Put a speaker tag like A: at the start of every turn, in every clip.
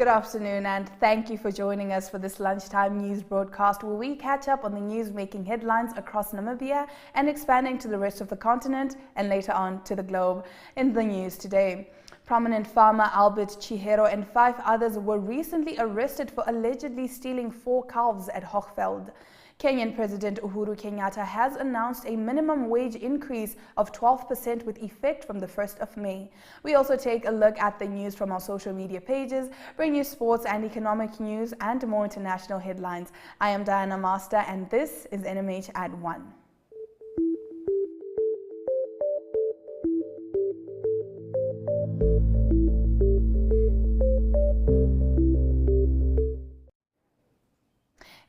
A: Good afternoon, and thank you for joining us for this lunchtime news broadcast where we catch up on the news making headlines across Namibia and expanding to the rest of the continent and later on to the globe. In the news today, prominent farmer Albert Tjihero and 5 others were recently arrested for allegedly stealing 4 calves at Hochfeld. Kenyan President Uhuru Kenyatta has announced a minimum wage increase of 12% with effect from the 1st of May. We also take a look at the news from our social media pages, bring you sports and economic news and more international headlines. I am Diana Master and this is NMH at 1.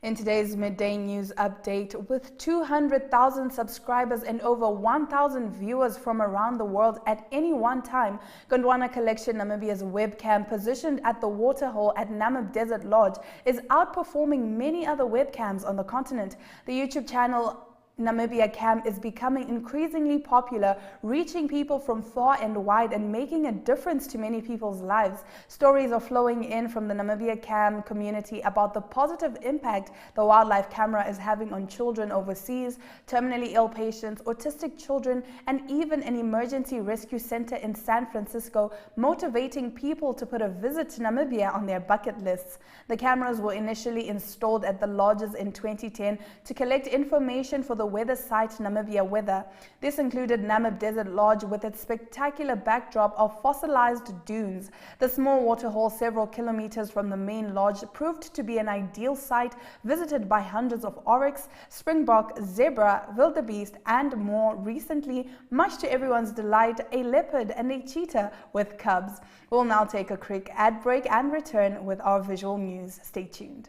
A: In today's midday news update, with 200,000 subscribers and over 1,000 viewers from around the world at any one time, Gondwana Collection Namibia's webcam positioned at the waterhole at Namib Desert Lodge is outperforming many other webcams on the continent. The YouTube channel Namibia Cam is becoming increasingly popular, reaching people from far and wide and making a difference to many people's lives. Stories are flowing in from the Namibia Cam community about the positive impact the wildlife camera is having on children overseas, terminally ill patients, autistic children, and even an emergency rescue center in San Francisco, motivating people to put a visit to Namibia on their bucket lists. The cameras were initially installed at the lodges in 2010 to collect information for the weather site Namibia Weather. This included Namib Desert Lodge with its spectacular backdrop of fossilized dunes. The small waterhole several kilometers from the main lodge proved to be an ideal site visited by hundreds of oryx, springbok, zebra, wildebeest and more recently, much to everyone's delight, a leopard and a cheetah with cubs. We'll now take a quick ad break and return with our visual news. Stay tuned.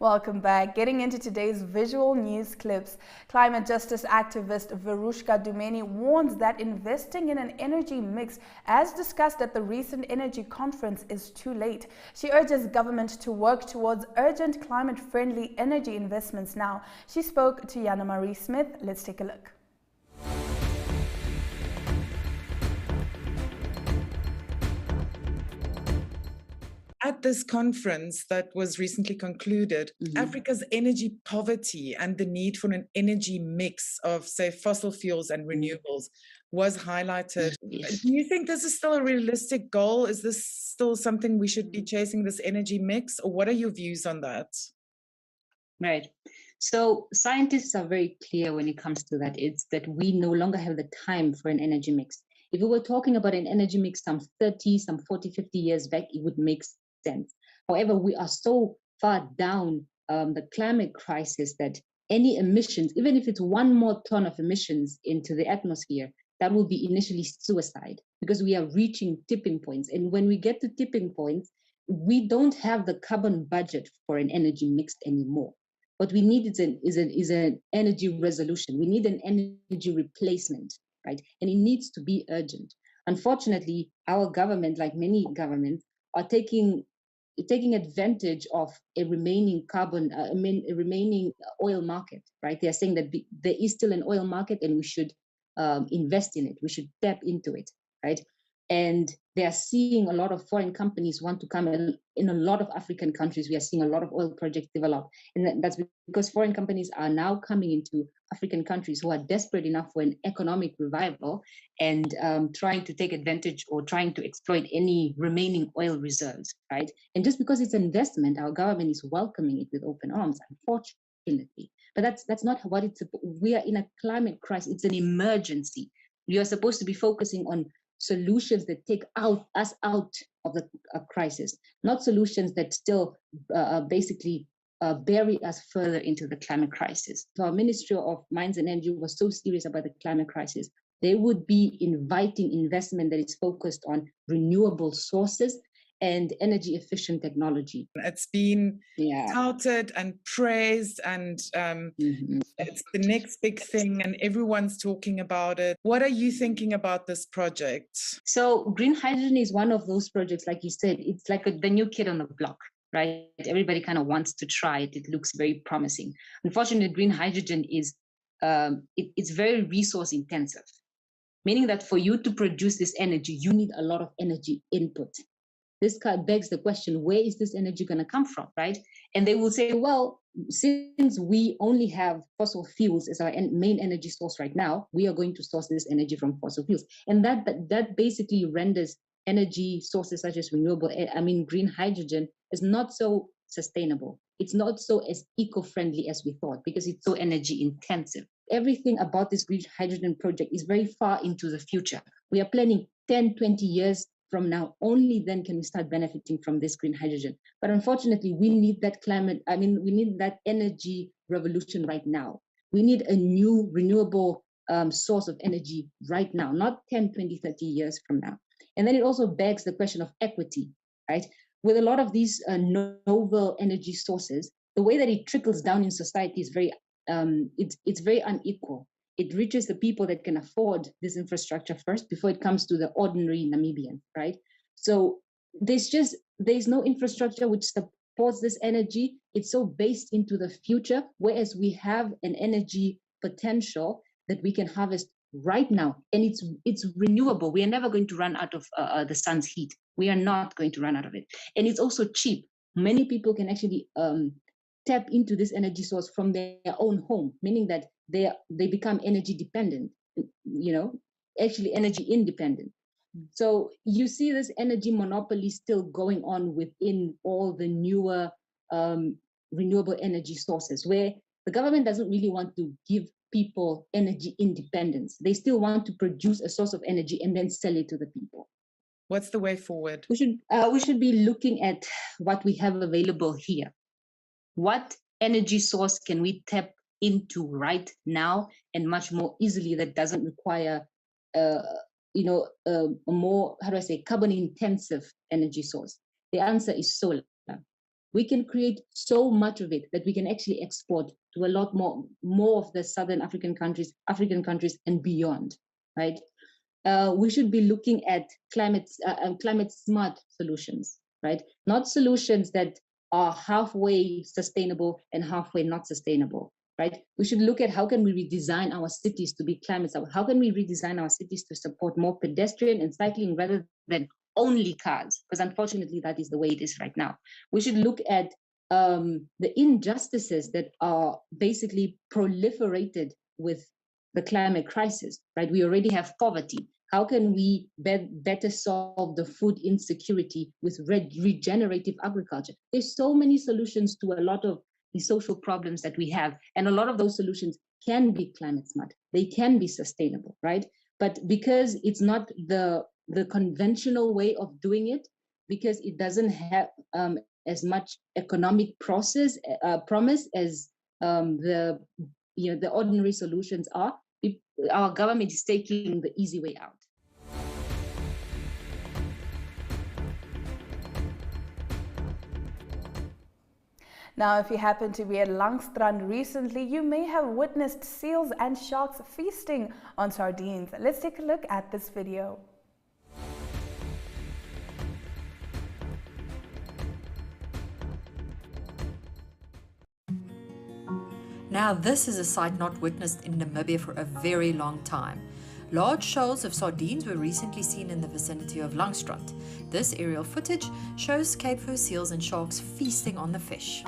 A: Welcome back. Getting into today's visual news clips, climate justice activist Verushka Dumeni warns that investing in an energy mix, as discussed at the recent energy conference, is too late. She urges government to work towards urgent climate-friendly energy investments now. She spoke to Yana Marie Smith. Let's take a look.
B: At this conference that was recently concluded, Africa's energy poverty and the need for an energy mix of, say, fossil fuels and renewables was highlighted.
C: Yes.
B: Do you think this is still a realistic goal? Is this still something we should be chasing, this energy mix? Or what are your views on that?
C: Right. So scientists are very clear when it comes to that. It's that we no longer have the time for an energy mix. If we were talking about an energy mix some 30, some 40, 50 years back, it would make sense. However, we are so far down the climate crisis that any emissions, even if it's 1 more ton of emissions into the atmosphere, that will be initially suicide because we are reaching tipping points. And when we get to tipping points, we don't have the carbon budget for an energy mix anymore. What we need is an energy resolution. We need an energy replacement, right? And it needs to be urgent. Unfortunately, our government, like many governments, are taking advantage of a remaining a remaining oil market, right? They are saying that there is still an oil market and we should invest in it. We should tap into it, right? And they are seeing a lot of foreign companies want to come in a lot of African countries. We are seeing a lot of oil projects develop. And that's because foreign companies are now coming into African countries who are desperate enough for an economic revival and trying to take advantage or trying to exploit any remaining oil reserves, right? And just because it's an investment, our government is welcoming it with open arms, unfortunately. But that's not what it's. We are in a climate crisis. It's an emergency. We are supposed to be focusing on solutions that take us out of the crisis, not solutions that still basically bury us further into the climate crisis. So our Ministry of Mines and Energy was so serious about the climate crisis. They would be inviting investment that is focused on renewable sources and energy efficient technology.
B: It's been touted and praised, and it's the next big thing, and everyone's talking about it. What are you thinking about this project?
C: So green hydrogen is one of those projects, like you said, it's like the new kid on the block, right? Everybody kind of wants to try it. It looks very promising. Unfortunately, green hydrogen is it's very resource intensive, meaning that for you to produce this energy, you need a lot of energy input. This begs the question, where is this energy going to come from, right? And they will say, well, since we only have fossil fuels as our main energy source right now, we are going to source this energy from fossil fuels. And that basically renders energy sources such as green hydrogen is not so sustainable. It's not so as eco-friendly as we thought because it's so energy intensive. Everything about this green hydrogen project is very far into the future. We are planning 10, 20 years from now. Only then can we start benefiting from this green hydrogen. But unfortunately, we need that we need that energy revolution right now. We need a new renewable source of energy right now, not 10, 20, 30 years from now. And then it also begs the question of equity, right? With a lot of these novel energy sources, the way that it trickles down in society is very, it's very unequal. It reaches the people that can afford this infrastructure first before it comes to the ordinary Namibian, right? So there's no infrastructure which supports this energy. It's so based into the future, whereas we have an energy potential that we can harvest right now, and it's renewable. We are never going to run out of the sun's heat. We are not going to run out of it, and it's also cheap. Many people can actually tap into this energy source from their own home, meaning that they become energy dependent, actually energy independent. So you see this energy monopoly still going on within all the newer renewable energy sources, where the government doesn't really want to give people energy independence. They still want to produce a source of energy and then sell it to the people.
B: What's the way forward?
C: We should be looking at what we have available here. What energy source can we tap into right now and much more easily that doesn't require a more, carbon intensive energy source? The answer is solar. We can create so much of it that we can actually export to a lot more of the southern African countries and beyond, right? We should be looking at climate smart solutions, right? Not solutions that are halfway sustainable and halfway not sustainable, right? We should look at how can we redesign our cities to be climate smart? How can we redesign our cities to support more pedestrian and cycling rather than only cars? Because unfortunately, that is the way it is right now. We should look at the injustices that are basically proliferated with the climate crisis, right? We already have poverty. How can we better solve the food insecurity with regenerative agriculture? There's so many solutions to a lot of the social problems that we have. And a lot of those solutions can be climate smart. They can be sustainable, right? But because it's not the conventional way of doing it, because it doesn't have as much economic promise as the ordinary solutions are, our government is taking the easy way out.
A: Now, if you happen to be at Langstrand recently, you may have witnessed seals and sharks feasting on sardines. Let's take a look at this video.
D: Now, this is a sight not witnessed in Namibia for a very long time. Large shoals of sardines were recently seen in the vicinity of Langstrand. This aerial footage shows Cape Fur seals and sharks feasting on the fish.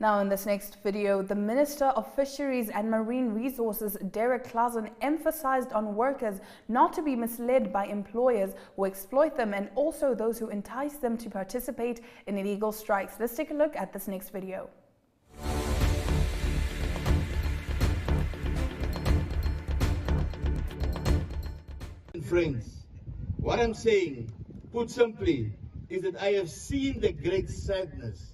A: Now in this next video, the Minister of Fisheries and Marine Resources, Derek Clausen, emphasized on workers not to be misled by employers who exploit them and also those who entice them to participate in illegal strikes. Let's take a look at this next video.
E: Friends, what I'm saying, put simply, is that I have seen the great sadness,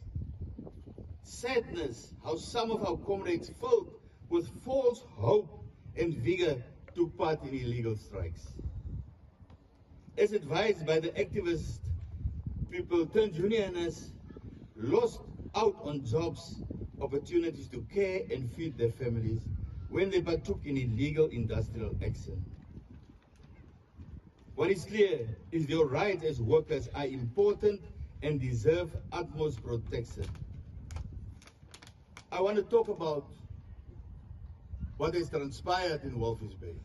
E: how some of our comrades filled with false hope and vigor took part in illegal strikes. As advised by the activist people turned unionists, lost out on jobs, opportunities to care and feed their families when they partook in illegal industrial action. What is clear is their rights as workers are important and deserve utmost protection. I want to talk about what has transpired in Walvis Bay.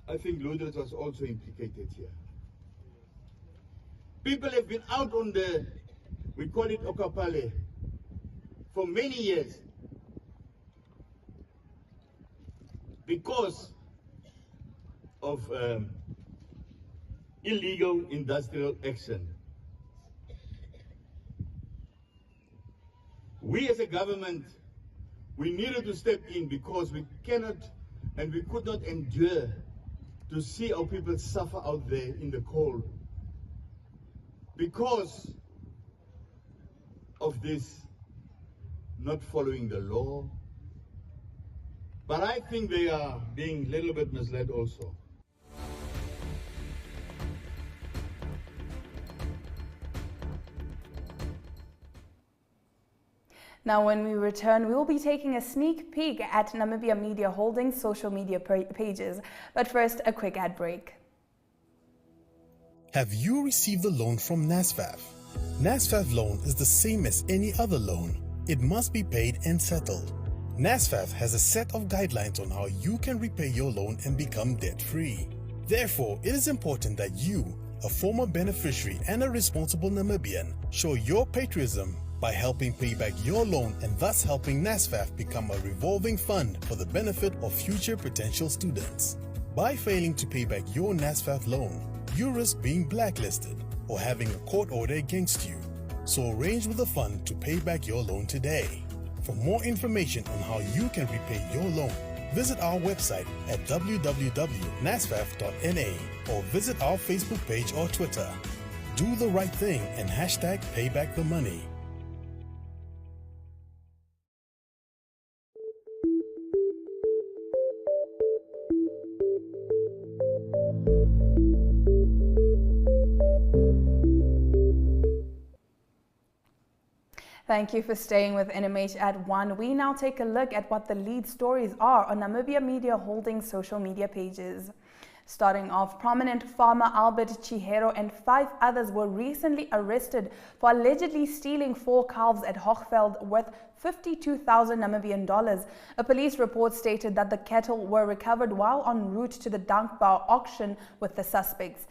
E: I think Ludwig was also implicated here. People have been out on the, we call it Okapale, for many years because of illegal industrial action. We as a government, we needed to step in because we cannot and we could not endure to see our people suffer out there in the cold because of this not following the law. But I think they are being a little bit misled also.
A: Now, when we return, we will be taking a sneak peek at Namibia Media Holdings' social media pages. But first, a quick ad break.
F: Have you received a loan from NSFAF? NSFAF loan is the same as any other loan. It must be paid and settled. NSFAF has a set of guidelines on how you can repay your loan and become debt-free. Therefore, it is important that you, a former beneficiary and a responsible Namibian, show your patriotism by helping pay back your loan and thus helping NSFAF become a revolving fund for the benefit of future potential students. By failing to pay back your NSFAF loan, you risk being blacklisted or having a court order against you. So arrange with the fund to pay back your loan today. For more information on how you can repay your loan, visit our website at www.nasfaf.na or visit our Facebook page or Twitter. Do the right thing and hashtag payback the money.
A: Thank you for staying with NMH at 1. We now take a look at what the lead stories are on Namibia Media Holdings' social media pages. Starting off, prominent farmer Albert Tjihero and 5 others were recently arrested for allegedly stealing 4 calves at Hochfeld worth 52,000 Namibian dollars. A police report stated that the cattle were recovered while en route to the Dankbao auction with the suspects.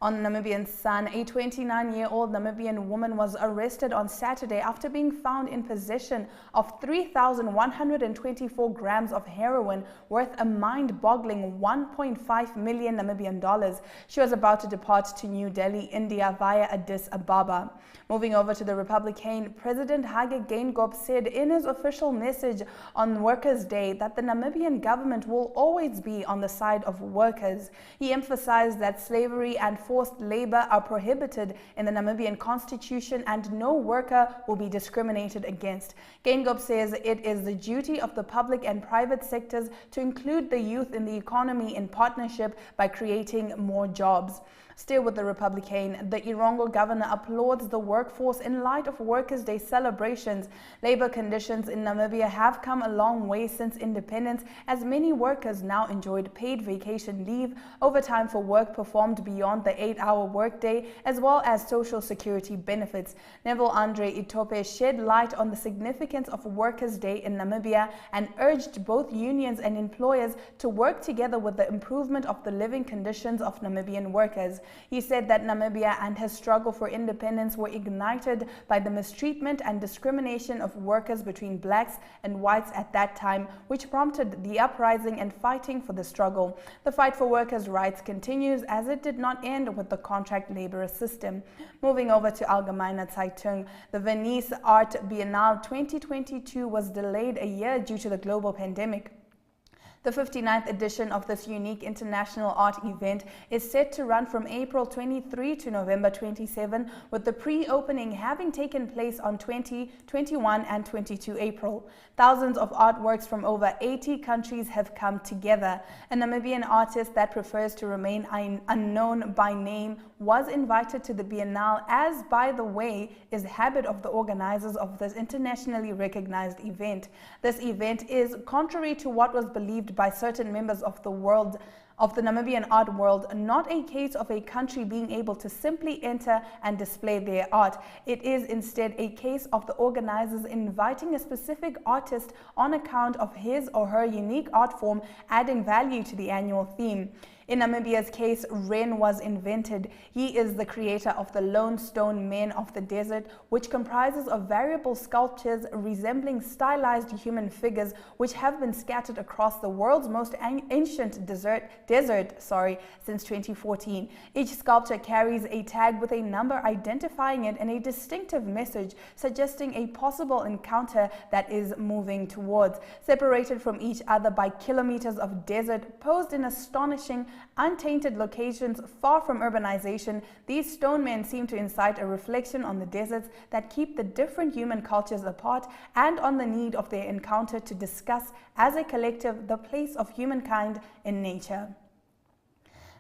A: On Namibian Sun, a 29-year-old Namibian woman was arrested on Saturday after being found in possession of 3,124 grams of heroin worth a mind-boggling 1.5 million Namibian dollars. She was about to depart to New Delhi, India via Addis Ababa. Moving over to the Republican, President Hage Geingob said in his official message on Workers' Day that the Namibian government will always be on the side of workers. He emphasized that slavery and forced labor are prohibited in the Namibian constitution and no worker will be discriminated against. Geingob says it is the duty of the public and private sectors to include the youth in the economy in partnership by creating more jobs. Still with the Republican, the Irongo governor applauds the workforce in light of Workers' Day celebrations. Labor conditions in Namibia have come a long way since independence, as many workers now enjoyed paid vacation leave, overtime for work performed beyond the 8-hour workday, as well as social security benefits. Neville Andre Itope shed light on the significance of Workers' Day in Namibia and urged both unions and employers to work together with the improvement of the living conditions of Namibian workers. He said that Namibia and his struggle for independence were ignited by the mistreatment and discrimination of workers between blacks and whites at that time, which prompted the uprising and fighting for the struggle. The fight for workers' rights continues, as it did not end with the contract labor system. Moving over to Allgemeine Zeitung, the Venice Art Biennale 2022 was delayed a year due to the global pandemic. The 59th edition of this unique international art event is set to run from April 23 to November 27, with the pre-opening having taken place on 20, 21 and 22 April. Thousands of artworks from over 80 countries have come together. A Namibian artist that prefers to remain unknown by name was invited to the Biennale, as, by the way, is habit of the organizers of this internationally recognized event. This event is contrary to what was believed by certain members of the Namibian art world, not a case of a country being able to simply enter and display their art. It is instead a case of the organizers inviting a specific artist on account of his or her unique art form, adding value to the annual theme. In Namibia's case, Ren was invented. He is the creator of the Lone Stone Men of the Desert, which comprises of variable sculptures resembling stylized human figures, which have been scattered across the world's most ancient desert since 2014. Each sculpture carries a tag with a number identifying it and a distinctive message suggesting a possible encounter that is moving towards. Separated from each other by kilometers of desert, posed in astonishing untainted locations far from urbanization, these stone men seem to incite a reflection on the deserts that keep the different human cultures apart, and on the need of their encounter to discuss as a collective the place of humankind in nature.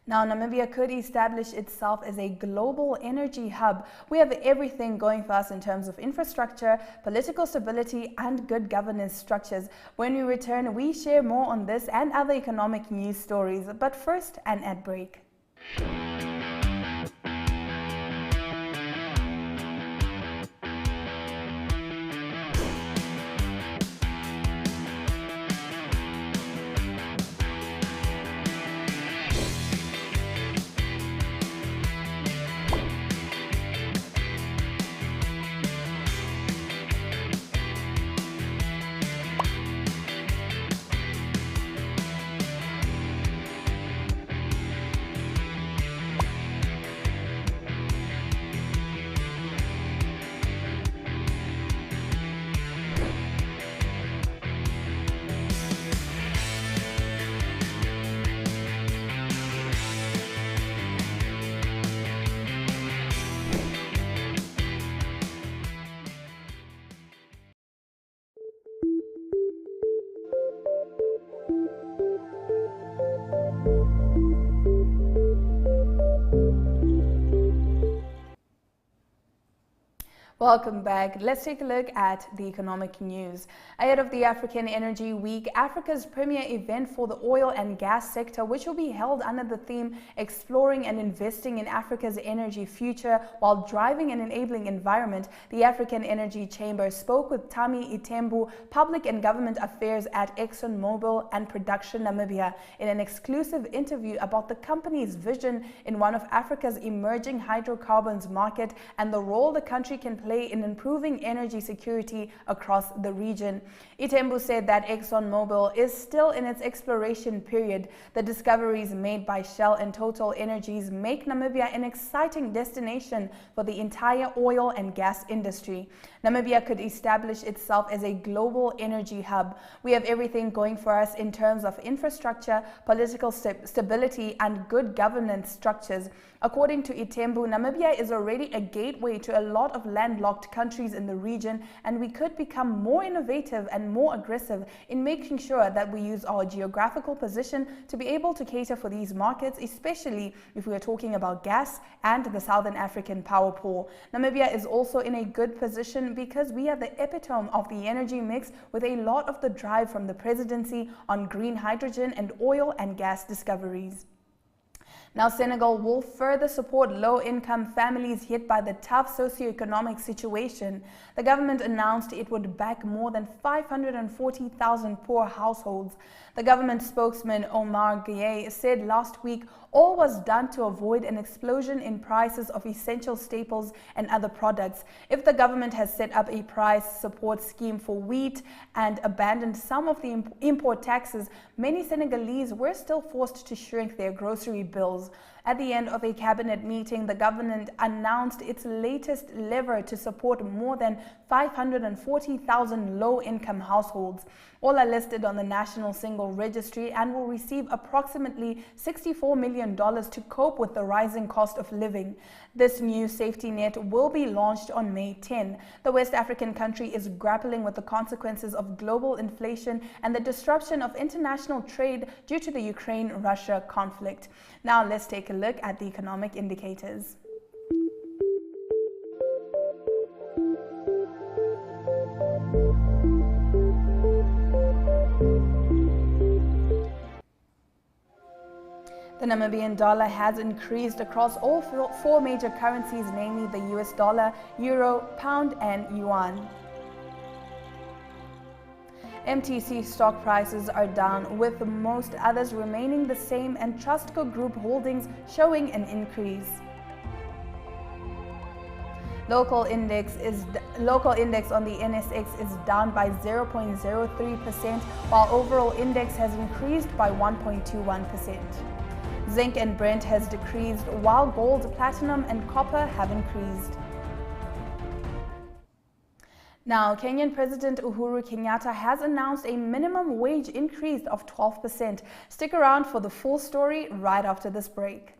A: Now, Namibia could establish itself as a global energy hub. We have everything going for us in terms of infrastructure, political stability, and good governance structures. When we return, we share more on this and other economic news stories. But first, an ad break. Welcome back. Let's take a look at the economic news. Ahead of the African Energy Week, Africa's premier event for the oil and gas sector, which will be held under the theme Exploring and Investing in Africa's Energy Future while Driving an Enabling Environment, the African Energy Chamber spoke with Tami Itembu, Public and Government Affairs at ExxonMobil and Production Namibia, in an exclusive interview about the company's vision in one of Africa's emerging hydrocarbons market and the role the country can play in improving energy security across the region. Itembu said that ExxonMobil is still in its exploration period. The discoveries made by Shell and Total Energies make Namibia an exciting destination for the entire oil and gas industry. Namibia could establish itself as a global energy hub. We have everything going for us in terms of infrastructure, political stability, and good governance structures. According to Itembu, Namibia is already a gateway to a lot of landlocked countries in the region, and we could become more innovative and more aggressive in making sure that we use our geographical position to be able to cater for these markets, especially if we are talking about gas and the Southern African power pool. Namibia is also in a good position because we are the epitome of the energy mix, with a lot of the drive from the presidency on green hydrogen and oil and gas discoveries. Now, Senegal will further support low-income families hit by the tough socioeconomic situation. The government announced it would back more than 540,000 poor households. The government spokesman Omar Gueye said last week all was done to avoid an explosion in prices of essential staples and other products. If the government has set up a price support scheme for wheat and abandoned some of the import taxes, many Senegalese were still forced to shrink their grocery bills. At the end of a cabinet meeting, the government announced its latest lever to support more than 540,000 low-income households. All are listed on the National Single Registry and will receive approximately $64 million to cope with the rising cost of living. This new safety net will be launched on May 10. The West African country is grappling with the consequences of global inflation and the disruption of international trade due to the Ukraine-Russia conflict. Now let's take a look at the economic indicators. The Namibian dollar has increased across all four major currencies, namely the US dollar, euro, pound and yuan. MTC stock prices are down, with most others remaining the same and Trustco Group holdings showing an increase. Local index on the NSX is down by 0.03%, while overall index has increased by 1.21%. Zinc and Brent has decreased, while gold, platinum and copper have increased. Now, Kenyan President Uhuru Kenyatta has announced a minimum wage increase of 12%. Stick around for the full story right after this break.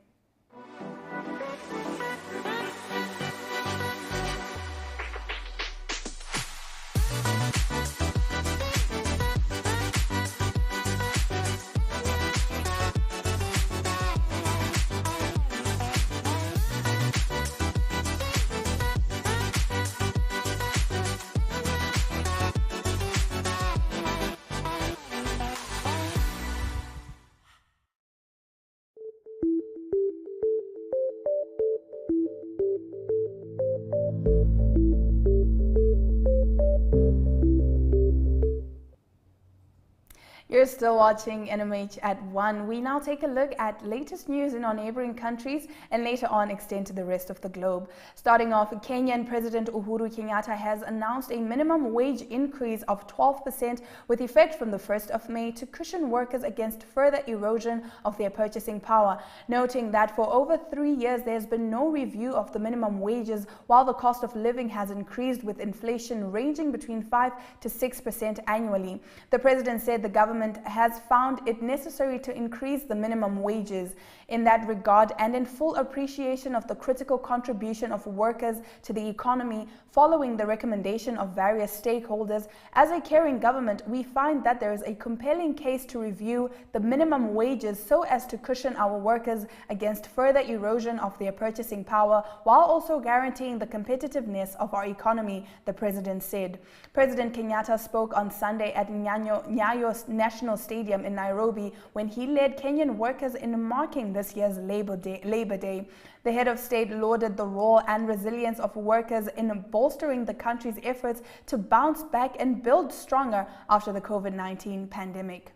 A: You're still watching NMH at 1. We now take a look at latest news in our neighboring countries and later on extend to the rest of the globe. Starting off, Kenyan President Uhuru Kenyatta has announced a minimum wage increase of 12% with effect from the 1st of May to cushion workers against further erosion of their purchasing power, noting that for over 3 years there's been no review of the minimum wages while the cost of living has increased, with inflation ranging between 5 to 6% annually. The president said the government has found it necessary to increase the minimum wages. In that regard, and in full appreciation of the critical contribution of workers to the economy following the recommendation of various stakeholders, as a caring government, we find that there is a compelling case to review the minimum wages so as to cushion our workers against further erosion of their purchasing power while also guaranteeing the competitiveness of our economy, the president said. President Kenyatta spoke on Sunday at Nyayo National Stadium in Nairobi when he led Kenyan workers in marking this year's Labor Day. The head of state lauded the role and resilience of workers in bolstering the country's efforts to bounce back and build stronger after the COVID-19 pandemic.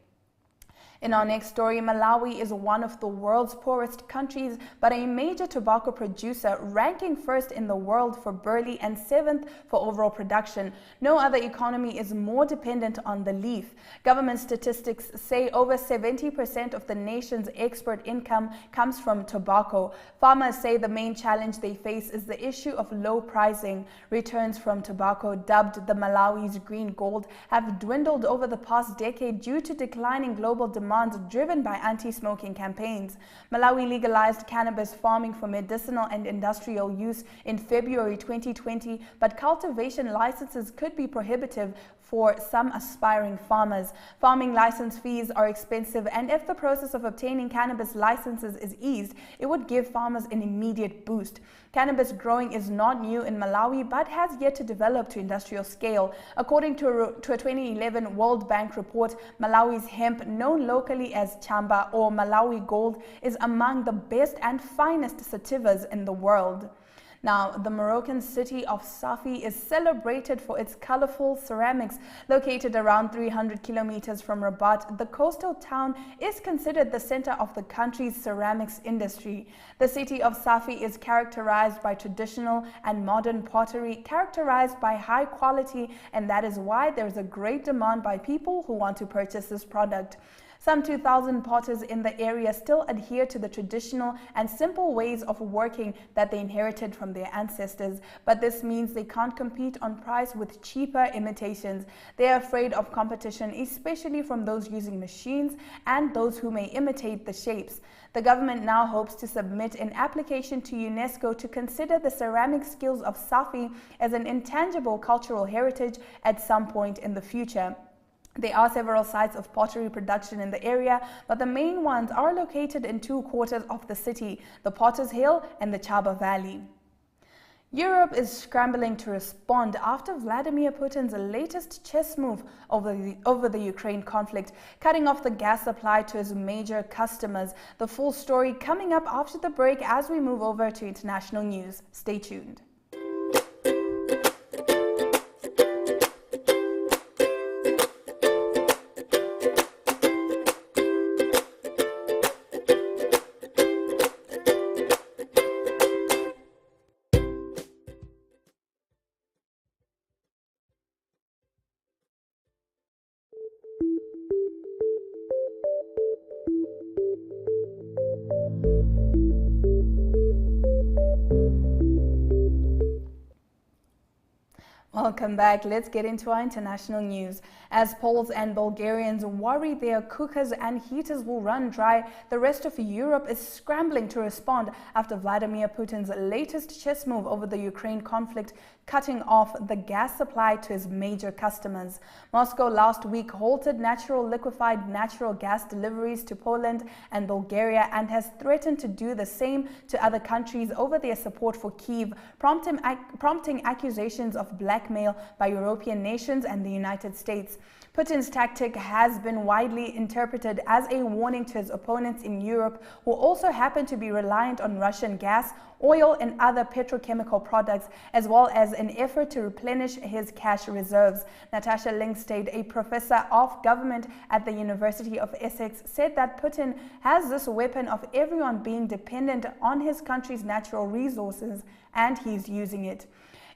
A: In our next story, Malawi is one of the world's poorest countries, but a major tobacco producer, ranking first in the world for barley and 7th for overall production. No other economy is more dependent on the leaf. Government statistics say over 70% of the nation's export income comes from tobacco. Farmers say the main challenge they face is the issue of low pricing. Returns from tobacco, dubbed the Malawi's green gold, have dwindled over the past decade due to declining global demand driven by anti-smoking campaigns. Malawi legalized cannabis farming for medicinal and industrial use in February 2020, but cultivation licenses could be prohibitive for some aspiring farmers. Farming license fees are expensive, and if the process of obtaining cannabis licenses is eased, it would give farmers an immediate boost. Cannabis growing is not new in Malawi, but has yet to develop to industrial scale. According to a 2011 World Bank report, Malawi's hemp, known locally locally as Chamba or Malawi gold, is among the best and finest sativas in the world. Now, the Moroccan city of Safi is celebrated for its colorful ceramics. Located around 300 kilometers from Rabat, the coastal town is considered the center of the country's ceramics industry. The city of Safi is characterized by traditional and modern pottery, characterized by high quality, and that is why there is a great demand by people who want to purchase this product. Some 2,000 potters in the area still adhere to the traditional and simple ways of working that they inherited from their ancestors, but this means they can't compete on price with cheaper imitations. They are afraid of competition, especially from those using machines and those who may imitate the shapes. The government now hopes to submit an application to UNESCO to consider the ceramic skills of Safi as an intangible cultural heritage at some point in the future. There are several sites of pottery production in the area, but the main ones are located in 2 quarters of the city, the Potter's Hill and the Chaba Valley. Europe is scrambling to respond after Vladimir Putin's latest chess move over the Ukraine conflict, cutting off the gas supply to his major customers. The full story coming up after the break as we move over to international news. Stay tuned. Welcome back. Let's get into our international news. As Poles and Bulgarians worry their cookers and heaters will run dry, the rest of Europe is scrambling to respond after Vladimir Putin's latest chess move over the Ukraine conflict, cutting off the gas supply to his major customers. Moscow last week halted liquefied natural gas deliveries to Poland and Bulgaria and has threatened to do the same to other countries over their support for Kyiv, prompting accusations of blackmail by European nations and the United States. Putin's tactic has been widely interpreted as a warning to his opponents in Europe, who also happen to be reliant on Russian gas, oil, and other petrochemical products, as well as an effort to replenish his cash reserves. Natasha Lingstad, a professor of government at the University of Essex, said that Putin has this weapon of everyone being dependent on his country's natural resources, and he's using it.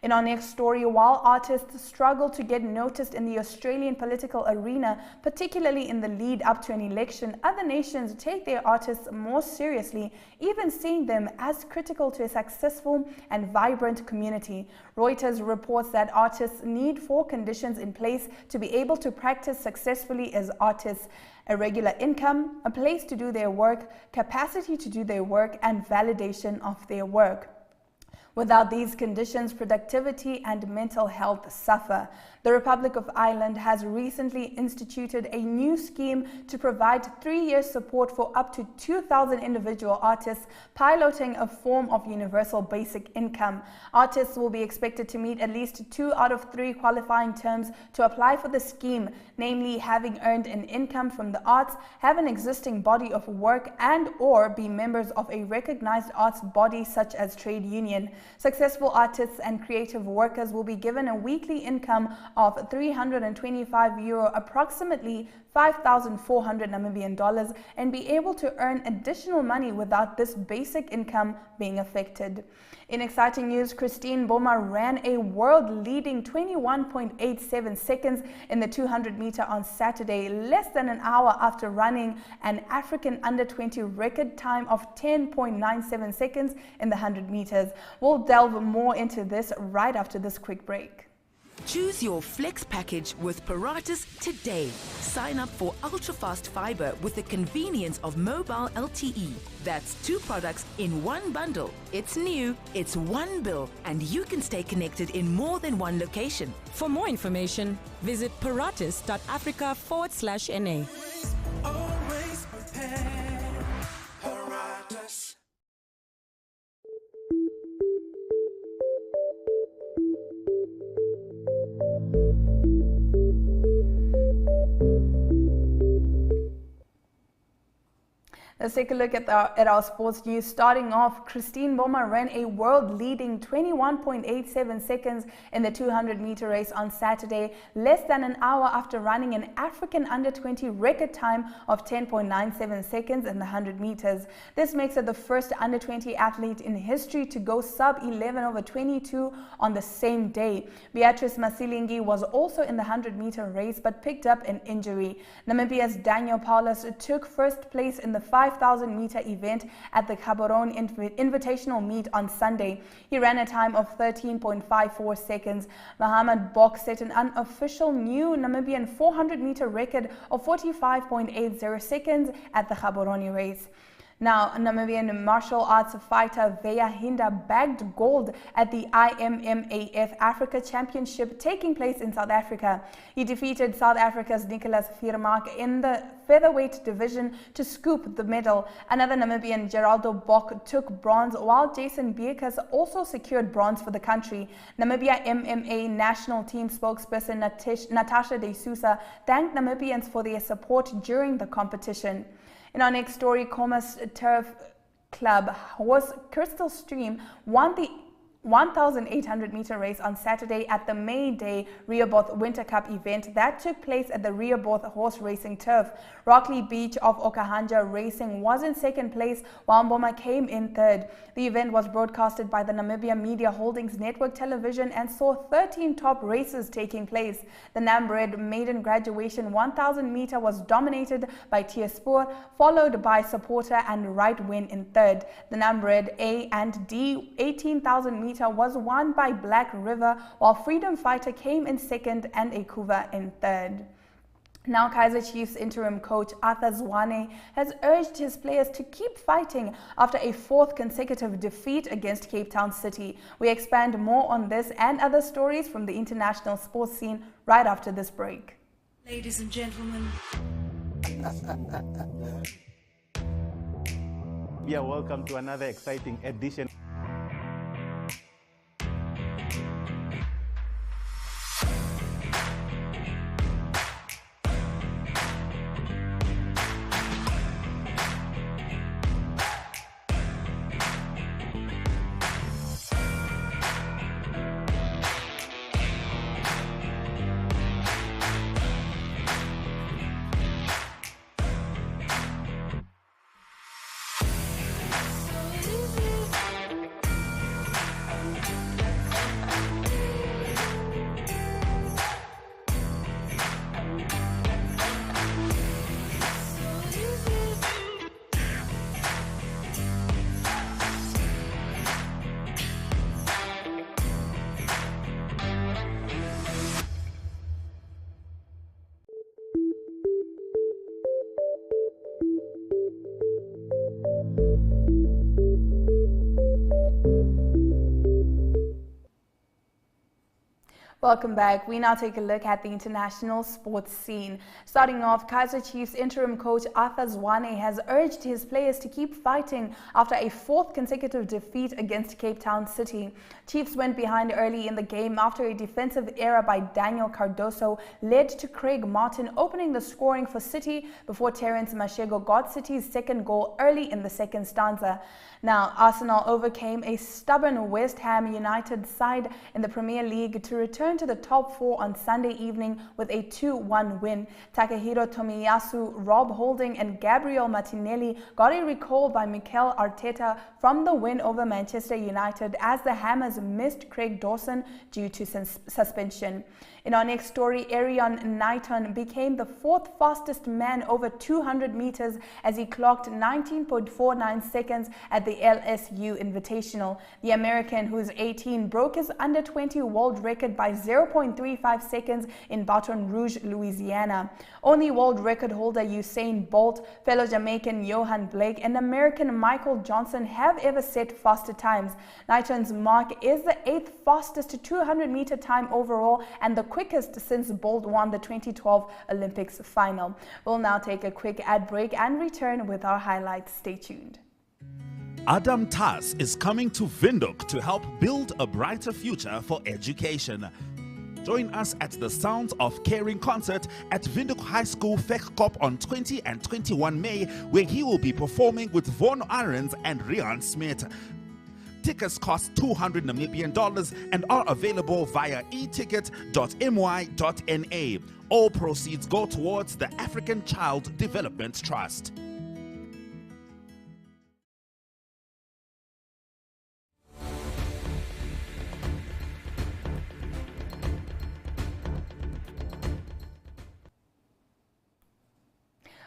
A: In our next story, while artists struggle to get noticed in the Australian political arena, particularly in the lead up to an election, other nations take their artists more seriously, even seeing them as critical to a successful and vibrant community. Reuters reports that artists need 4 conditions in place to be able to practice successfully as artists: a regular income, a place to do their work, capacity to do their work, and validation of their work. Without these conditions, productivity and mental health suffer. The Republic of Ireland has recently instituted a new scheme to provide 3-year support for up to 2,000 individual artists, piloting a form of universal basic income. Artists will be expected to meet at least 2 out of 3 qualifying terms to apply for the scheme, namely having earned an income from the arts, have an existing body of work, and or be members of a recognized arts body such as trade union. Successful artists and creative workers will be given a weekly income of €325, approximately 5,400 Namibian dollars, and be able to earn additional money without this basic income being affected. In exciting news, Christine Boma ran a world-leading 21.87 seconds in the 200-meter on Saturday, less than an hour after running an African under-20 record time of 10.97 seconds in the 100 meters. We'll delve more into this right after this quick break.
G: Choose your Flex package with Paratus today. Sign up for ultra-fast fiber with the convenience of mobile LTE. That's 2 products in 1 bundle. It's new, it's 1 bill, and you can stay connected in more than 1 location.
H: For more information, visit paratus.africa/NA.
I: Always prepared. Paratus.
A: Let's take a look at our sports news. Starting off, Christine Boma ran a world-leading 21.87 seconds in the 200-meter race on Saturday, less than an hour after running an African under-20 record time of 10.97 seconds in the 100 meters. This makes her the first under-20 athlete in history to go sub-11/22 on the same day. Beatrice Masilingi was also in the 100-meter race but picked up an injury. Namibia's Daniel Paulus took first place in the 5,000-meter event at the Gaborone Invitational Meet on Sunday. He ran a time of 13.54 seconds. Mohamed Bok set an unofficial new Namibian 400-meter record of 45.80 seconds at the Gaborone race. Now, Namibian martial arts fighter Veya Hinda bagged gold at the IMMAF Africa Championship taking place in South Africa. He defeated South Africa's Nicholas Viermark in the featherweight division to scoop the medal. Another Namibian, Geraldo Bok, took bronze, while Jason Bierkes also secured bronze for the country. Namibia MMA national team spokesperson Natasha De Sousa thanked Namibians for their support during the competition. In our next story, Comas Turf Club horse Crystal Stream won the 1,800-meter race on Saturday at the May Day Rehoboth Winter Cup event that took place at the Rehoboth Horse Racing Turf. Rockley Beach of Okahanja Racing was in second place, while Mboma came in third. The event was broadcasted by the Namibia Media Holdings Network Television and saw 13 top races taking place. The Namibia maiden graduation 1,000 meter was dominated by Tia Spoor, followed by Supporter and Right Win in third. The Namibia A and D 18,000 meter was won by Black River, while Freedom Fighter came in second and Ekuva in third. Now, Kaizer Chiefs interim coach Arthur Zwane has urged his players to keep fighting after a fourth consecutive defeat against Cape Town City. We expand more on this and other stories from the international sports scene right after this break.
I: Ladies and gentlemen.
J: Yeah, welcome to another exciting edition.
A: Welcome back. We now take a look at the international sports scene. Starting off, Kaizer Chiefs interim coach Arthur Zwane has urged his players to keep fighting after a fourth consecutive defeat against Cape Town City. Chiefs went behind early in the game after a defensive error by Daniel Cardoso led to Craig Martin opening the scoring for City before Terence Mashego got City's second goal early in the second stanza. Now, Arsenal overcame a stubborn West Ham United side in the Premier League to return to the top four on Sunday evening with a 2-1 win. Takehiro Tomiyasu, Rob Holding and Gabriel Martinelli got a recall by Mikel Arteta from the win over Manchester United as the Hammers missed Craig Dawson due to suspension. In our next story, Erion Knighton became the fourth fastest man over 200 meters as he clocked 19.49 seconds at the LSU Invitational. The American, who's 18, broke his under-20 world record by 0.35 seconds in Baton Rouge, Louisiana. Only world record holder Usain Bolt, fellow Jamaican Johan Blake, and American Michael Johnson have ever set faster times. Knighton's mark is the 8th fastest 200-meter time overall and the quickest since Bolt won the 2012 Olympics final. We'll now take a quick ad break and return with our highlights. Stay tuned.
K: Adam Tas is coming to Windhoek to help build a brighter future for education. Join us at the Sounds of Caring concert at Windhoek High School Vegkop on 20 and 21 May, where he will be performing with Von Arends and Rian Smith. Tickets cost 200 Namibian dollars and are available via eticket.my.na. All proceeds go towards the African Child Development Trust.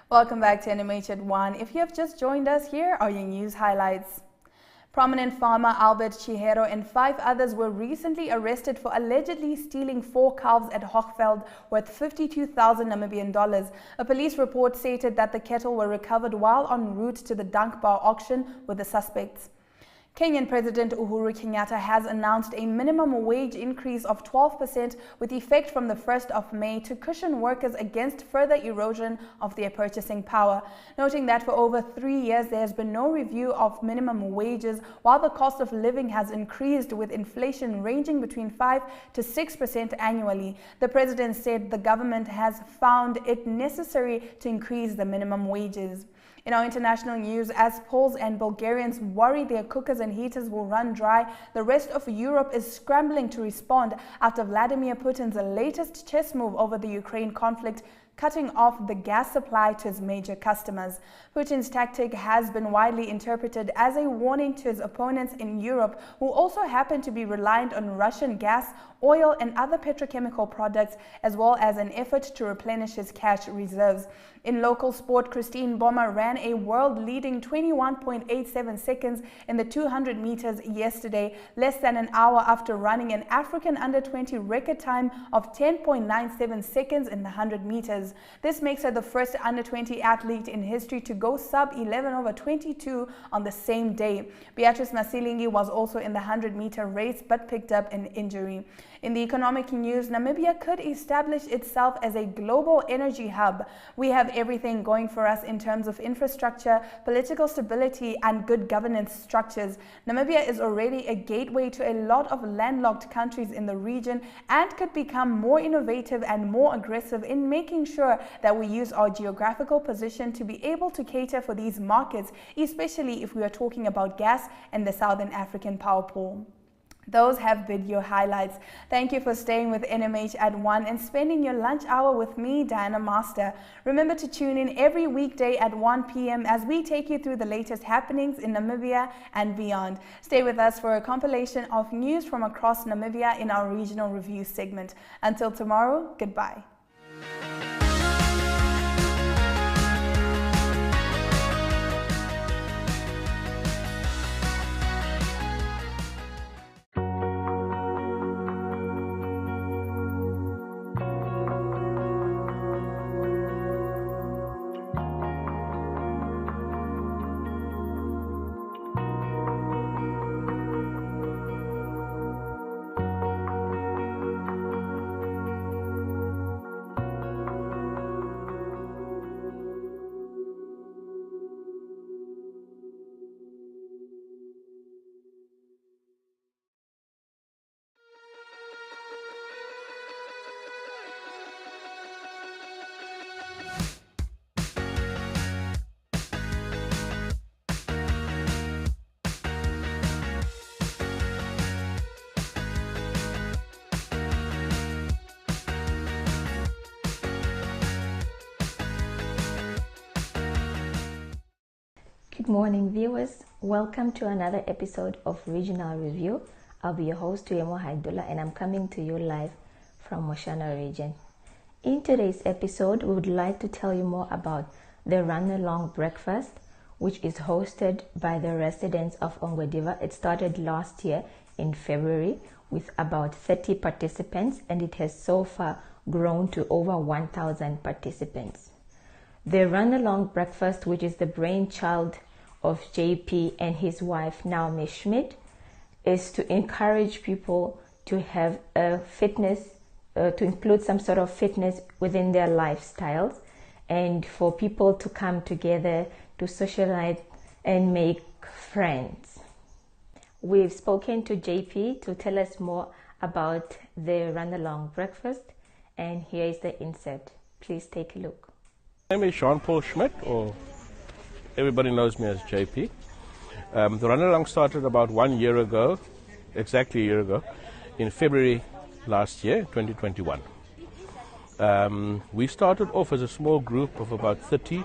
A: Welcome back to NMH at 1. If you have just joined us, here are your news highlights. Prominent farmer Albert Tjihero and 5 others were recently arrested for allegedly stealing 4 calves at Hochfeld worth 52,000 Namibian dollars. A police report stated that the cattle were recovered while en route to the Dankbaar auction with the suspects. Kenyan President Uhuru Kenyatta has announced a minimum wage increase of 12% with effect from the 1st of May to cushion workers against further erosion of their purchasing power, noting that for over 3 years there has been no review of minimum wages while the cost of living has increased, with inflation ranging between 5 to 6% annually. The president said the government has found it necessary to increase the minimum wages. In our international news, as Poles and Bulgarians worry their cookers and heaters will run dry, the rest of Europe is scrambling to respond after Vladimir Putin's latest chess move over the Ukraine conflict, cutting off the gas supply to his major customers. Putin's tactic has been widely interpreted as a warning to his opponents in Europe, who also happen to be reliant on Russian gas, oil and other petrochemical products, as well as an effort to replenish his cash reserves. In local sport, Christine Bommer ran a world-leading 21.87 seconds in the 200 meters yesterday, less than an hour after running an African under-20 record time of 10.97 seconds in the 100 meters. This makes her the first under-20 athlete in history to go sub-11/22 on the same day. Beatrice Masilingi was also in the 100-meter race but picked up an injury. In the economic news, Namibia could establish itself as a global energy hub. We have everything going for us in terms of infrastructure, political stability, and good governance structures. Namibia is already a gateway to a lot of landlocked countries in the region and could become more innovative and more aggressive in making sure that we use our geographical position to be able to cater for these markets, especially if we are talking about gas and the Southern African power pool. Those have been your highlights. Thank you for staying with NMH at 1 and spending your lunch hour with me, Diana Master. Remember to tune in every weekday at 1 p.m. as we take you through the latest happenings in Namibia and beyond. Stay with us for a compilation of news from across Namibia in our regional review segment. Until tomorrow, goodbye.
L: Good morning, viewers. Welcome to another episode of Regional Review. I'll be your host, Tuyemo Haidula, and I'm coming to you live from Moshana region. In today's episode, we would like to tell you more about the Run-Along Breakfast, which is hosted by the residents of Ongwediva. It started last year in February with about 30 participants, and it has so far grown to over 1,000 participants. The Run-Along Breakfast, which is the brainchild of JP and his wife Naomi Schmidt, is to encourage people to have a fitness, to include some sort of fitness within their lifestyles, and for people to come together to socialize and make friends. We've spoken to JP to tell us more about the run-along breakfast, and here is the insert. Please take a look.
M: My name is Jean-Paul Schmidt, or everybody knows me as JP. The run-along started about 1 year ago, exactly a year ago, in February last year, 2021. We started off as a small group of about 30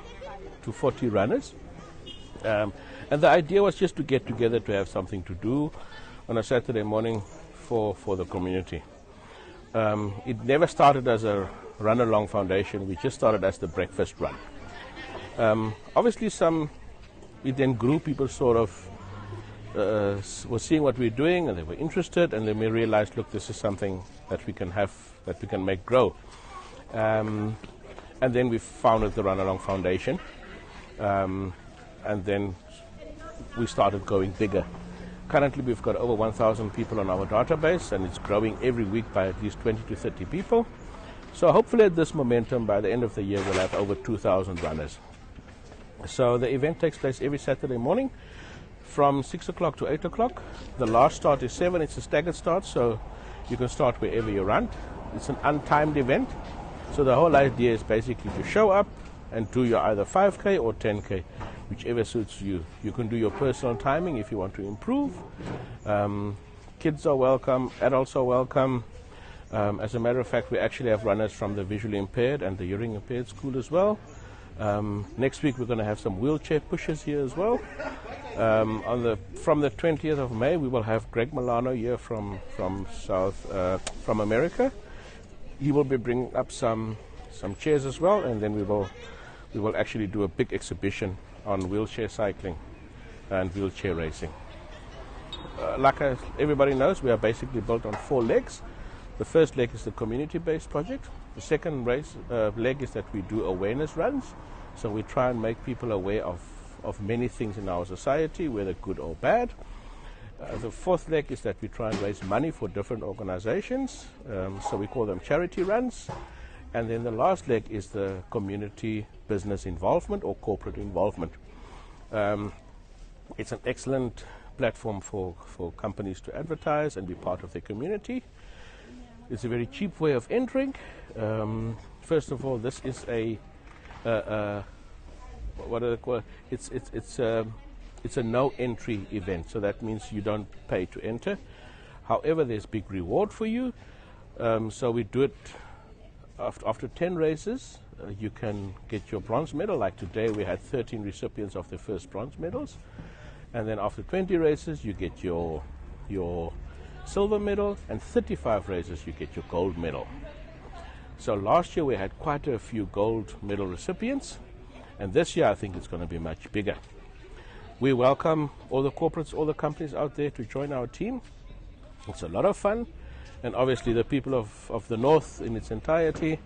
M: to 40 runners. And the idea was just to get together to have something to do on a Saturday morning for the community. It never started as a run-along foundation. We just started as the breakfast run. Obviously, we then grew. People sort of were seeing what we're doing, and they were interested, and then we realized, look, this is something that we can have, that we can make grow. And then we founded the Run-Along Foundation, and then we started going bigger. Currently, we've got over 1,000 people on our database, and it's growing every week by at least 20 to 30 people. So hopefully at this momentum, by the end of the year, we'll have over 2,000 runners. So the event takes place every Saturday morning from 6 o'clock to 8 o'clock. The last start is 7. It's a staggered start, so you can start wherever you run. It's an untimed event. So the whole idea is basically to show up and do your either 5K or 10K, whichever suits you. You can do your personal timing if you want to improve. Kids are welcome, adults are welcome. As a matter of fact, we actually have runners from the visually impaired and the hearing impaired school as well. Next week we're going to have some wheelchair pushers here as well. From the 20th of May, we will have Greg Milano here from America. He will be bringing up some chairs as well, and then we will actually do a big exhibition on wheelchair cycling and wheelchair racing. Like everybody knows, we are basically built on 4 legs. The first leg is the community-based project. The second leg is that we do awareness runs. So we try and make people aware of many things in our society, whether good or bad. The fourth leg is that we try and raise money for different organizations. So we call them charity runs. And then the last leg is the community business involvement or corporate involvement. It's an excellent platform for companies to advertise and be part of their community. It's a very cheap way of entering. First of all, this is what do they call it? It's a no entry event, so that means you don't pay to enter. However, there's big reward for you. So we do it after 10 races. You can get your bronze medal. Like today, we had 13 recipients of the first bronze medals, and then after 20 races, you get your silver medal, and 35 races, you get your gold medal. So last year we had quite a few gold medal recipients, and this year I think it's going to be much bigger. We welcome all the corporates, all the companies out there to join our team. It's a lot of fun, and obviously the people of the North in its entirety,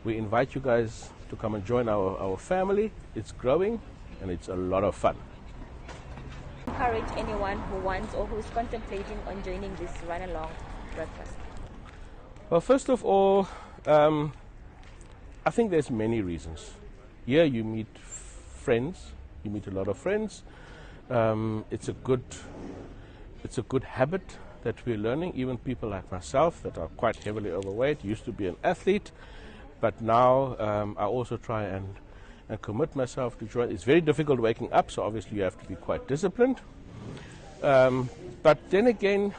M: we invite you guys to come and join our family. It's growing, and it's a lot of fun.
L: Encourage anyone who wants or who is contemplating on joining this run-along breakfast?
M: Well, first of all, I think there's many reasons. Here you meet friends, you meet a lot of friends. It's a good habit that we're learning. Even people like myself that are quite heavily overweight, used to be an athlete, but now I also try and commit myself to join. It's very difficult waking up, so obviously you have to be quite disciplined. But then again,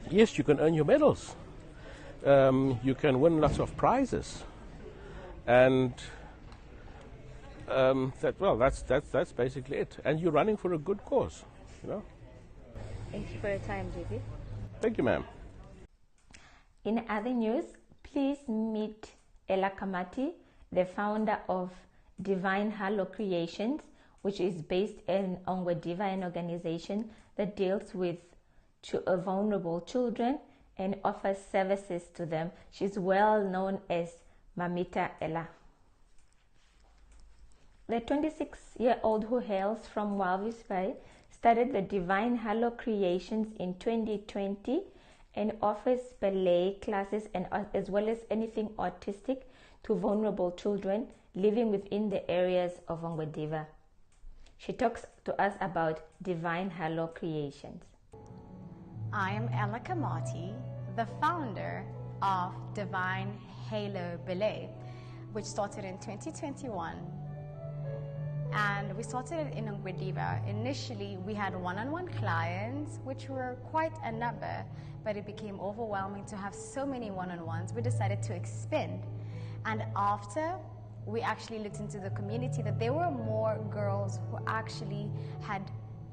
M: yes, you can earn your medals. You can win lots of prizes, and that's basically it. And you're running for a good cause, you know.
L: Thank you for your time, JP.
M: Thank you, ma'am.
L: In other news, please meet Ella Kamati, the founder of Divine Halo Creations, which is based in Ongwediva, an organization that deals with vulnerable children and offers services to them. She's well known as Mamita Ella. The 26-year-old who hails from Walvis Bay started the Divine Halo Creations in 2020 and offers ballet classes and as well as anything artistic to vulnerable children living within the areas of Ongwediva. She talks to us about Divine Halo Creations.
N: I am Ella Kamati, the founder of Divine Halo Ballet, which started in 2021. And we started it in Ngwediva. Initially, we had one-on-one clients, which were quite a number, but it became overwhelming to have so many one-on-ones. We decided to expand. And after, we actually looked into the community that there were more girls who actually had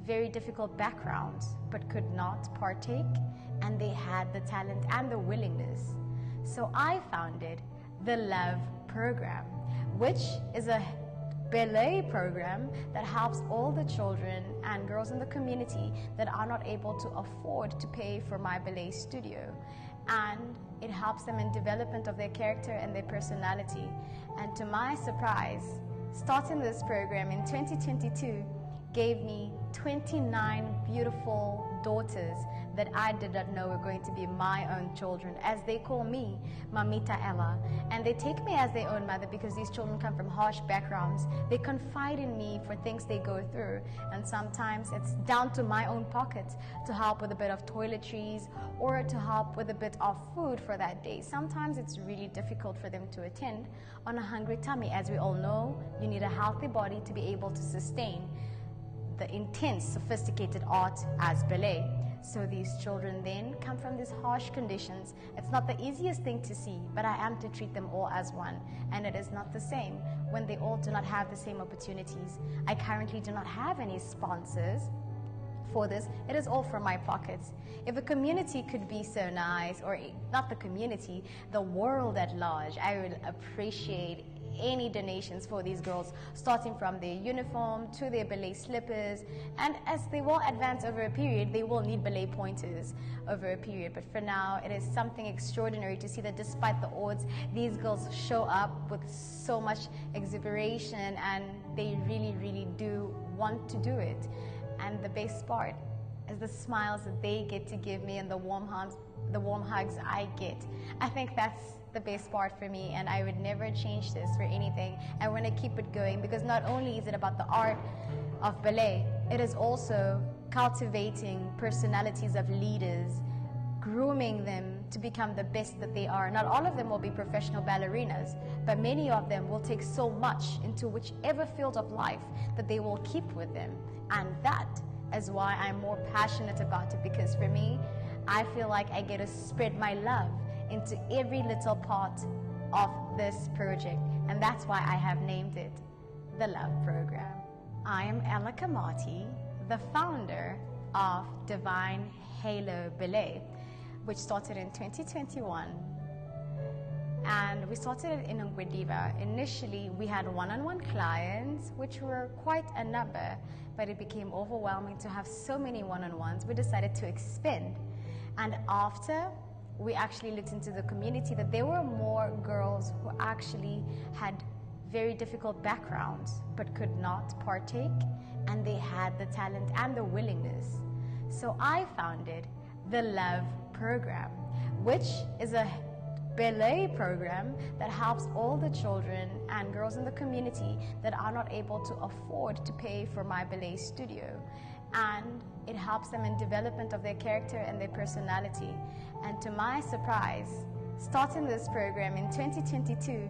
N: very difficult backgrounds, but could not partake, and they had the talent and the willingness. So I founded the Love Program, which is a ballet program that helps all the children and girls in the community that are not able to afford to pay for my ballet studio. And it helps them in development of their character and their personality. And to my surprise, starting this program in 2022 gave me 29 beautiful daughters that I did not know were going to be my own children, as they call me Mamita Ella. And they take me as their own mother because these children come from harsh backgrounds. They confide in me for things they go through, and sometimes it's down to my own pocket to help with a bit of toiletries or to help with a bit of food for that day. Sometimes it's really difficult for them to attend on a hungry tummy. As we all know, you need a healthy body to be able to sustain the intense, sophisticated art as ballet. So these children then come from these harsh conditions. It's not the easiest thing to see, but I am to treat them all as one. And it is not the same when they all do not have the same opportunities. I currently do not have any sponsors for this. It is all from my pockets. If a community could be so nice, or not the community, the world at large, I would appreciate any donations for these girls, starting from their uniform to their ballet slippers. And as they will advance over a period, they will need ballet pointers over a period. But for now, it is something extraordinary to see that despite the odds, these girls show up with so much exuberation, and they really, really do want to do it. And the best part is the smiles that they get to give me and the warm hugs I get. I think that's the best part for me, and I would never change this for anything. I want to keep it going because not only is it about the art of ballet, it is also cultivating personalities of leaders, grooming them to become the best that they are. Not all of them will be professional ballerinas, but many of them will take so much into whichever field of life that they will keep with them. And that is why I'm more passionate about it, because for me, I feel like I get to spread my love into every little part of this project, and that's why I have named it the Love Program. I am Ella Kamati, the founder of Divine Halo Ballet, which started in 2021. And we started it in Ngwediva. Initially, we had one-on-one clients, which were quite a number, but it became overwhelming to have so many one-on-ones. We decided to expand. And after, we actually looked into the community that there were more girls who actually had very difficult backgrounds but could not partake, and they had the talent and the willingness. So I founded the Love Program, which is a ballet program that helps all the children and girls in the community that are not able to afford to pay for my ballet studio. And it helps them in development of their character and their personality. And to my surprise, starting this program in 2022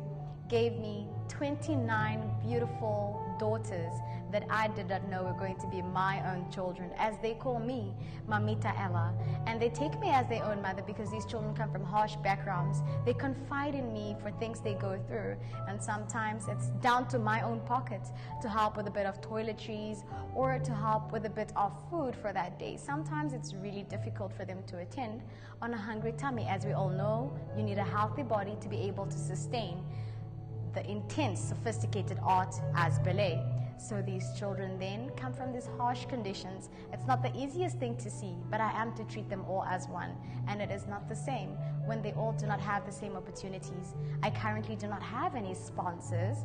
N: gave me 29 beautiful daughters that I did not know were going to be my own children, as they call me Mamita Ella. And they take me as their own mother because these children come from harsh backgrounds. They confide in me for things they go through, and sometimes it's down to my own pocket to help with a bit of toiletries or to help with a bit of food for that day. Sometimes it's really difficult for them to attend on a hungry tummy. As we all know, you need a healthy body to be able to sustain the intense, sophisticated art as ballet. So these children then come from these harsh conditions. It's not the easiest thing to see, but I am to treat them all as one. And it is not the same when they all do not have the same opportunities. I currently do not have any sponsors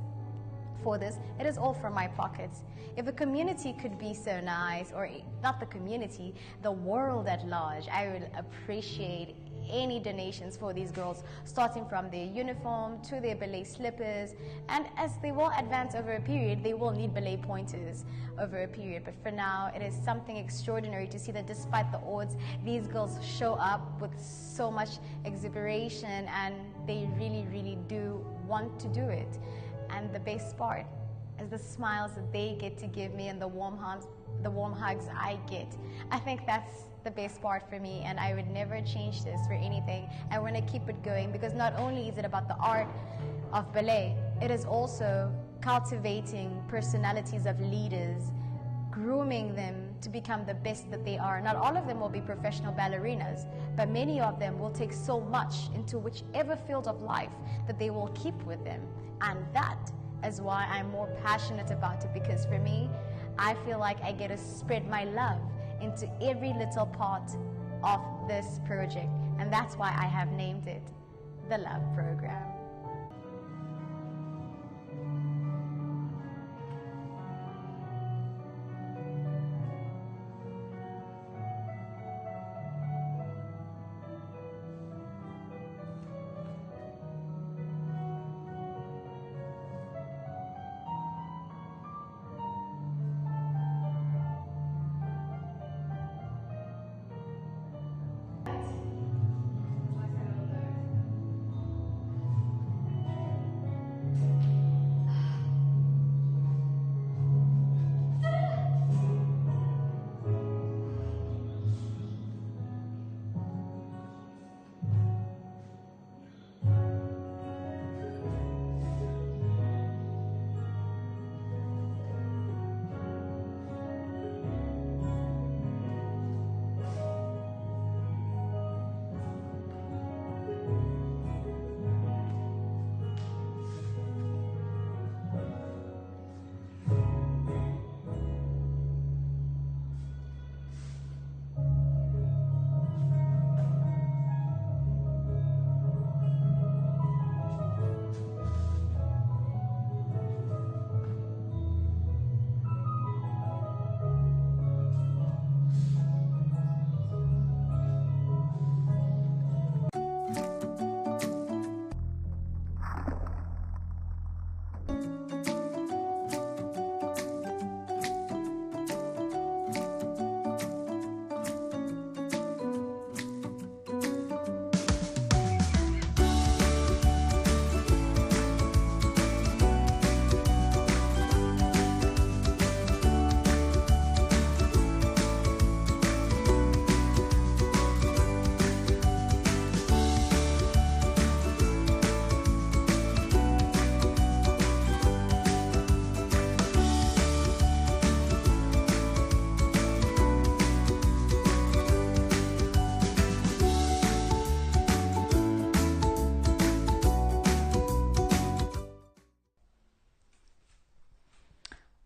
N: for this. It is all from my pockets. If a community could be so nice, or not the community, the world at large, I would appreciate any donations for these girls, starting from their uniform to their ballet slippers. And as they will advance over a period, they will need ballet pointers over a period. But for now, it is something extraordinary to see that despite the odds, these girls show up with so much exuberation, and they really, really do want to do it. And the best part is the smiles that they get to give me and the warm hugs I get. I think that's the best part for me, and I would never change this for anything. I want to keep it going, because not only is it about the art of ballet, it is also cultivating personalities of leaders, grooming them to become the best that they are. Not all of them will be professional ballerinas, but many of them will take so much into whichever field of life that they will keep with them. And that is why I'm more passionate about it, because for me, I feel like I get to spread my love into every little part of this project. And that's why I have named it the Love Program.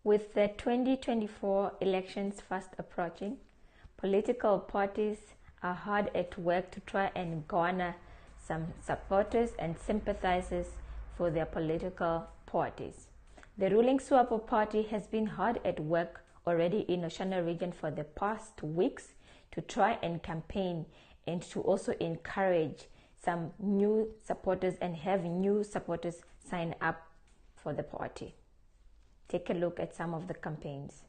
L: With the 2024 elections fast approaching, political parties are hard at work to try and garner some supporters and sympathizers for their political parties. The ruling SWAPO party has been hard at work already in Oshana region for the past weeks to try and campaign and to also encourage some new supporters and have new supporters sign up for the party. Take a look at some of the campaigns.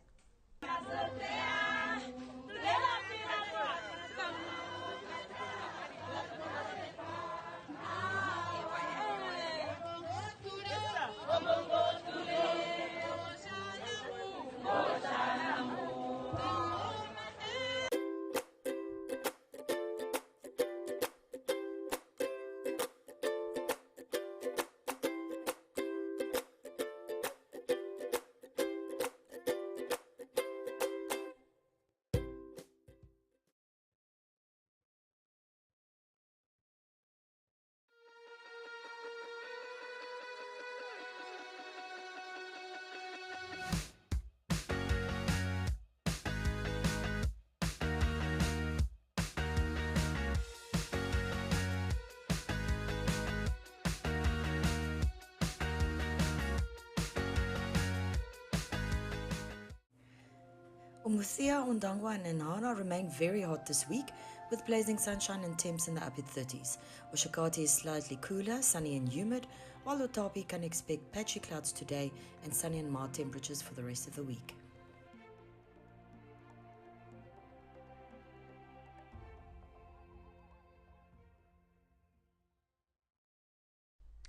O: Umuthia, Undangwa and Nana remain very hot this week, with blazing sunshine and temps in the upper 30s. Oshakati is slightly cooler, sunny and humid, while Utapi can expect patchy clouds today and sunny and mild temperatures for the rest of the week.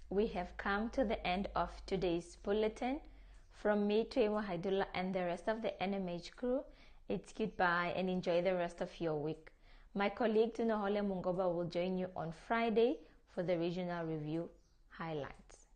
L: We have come to the end of today's bulletin. From me, Tuemo Haidullah, and the rest of the NMH crew, it's goodbye and enjoy the rest of your week. My colleague Tunohole Mungoba will join you on Friday for the regional review highlights.